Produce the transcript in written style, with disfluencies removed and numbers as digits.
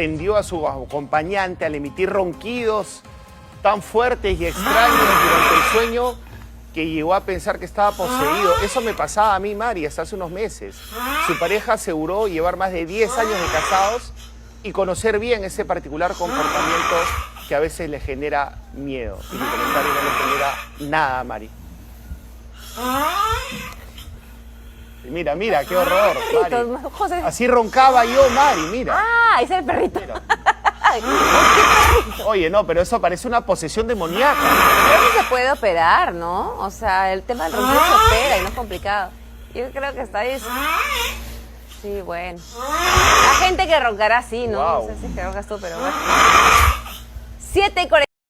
Tendió a su acompañante al emitir ronquidos tan fuertes y extraños durante el sueño que llegó a pensar que estaba poseído. Eso me pasaba a mí, Mari, hasta hace unos meses. Su pareja aseguró llevar más de 10 años de casados y conocer bien ese particular comportamiento que a veces le genera miedo. Y mi comentario no le genera nada, Mari. Y mira, mira, qué horror, Mari. José. Así roncaba yo, Mari, mira. Ah, ese es el perrito. Mira. Ay, ¿qué perrito? Oye, no, pero eso parece una posesión demoníaca. Pero eso se puede operar, ¿no? O sea, el tema del ronquido se opera y no es complicado. Yo creo que está ahí. Sí, bueno. La gente que roncará así, ¿no? Wow. No sé si es que roncas tú, pero bueno. 7:40.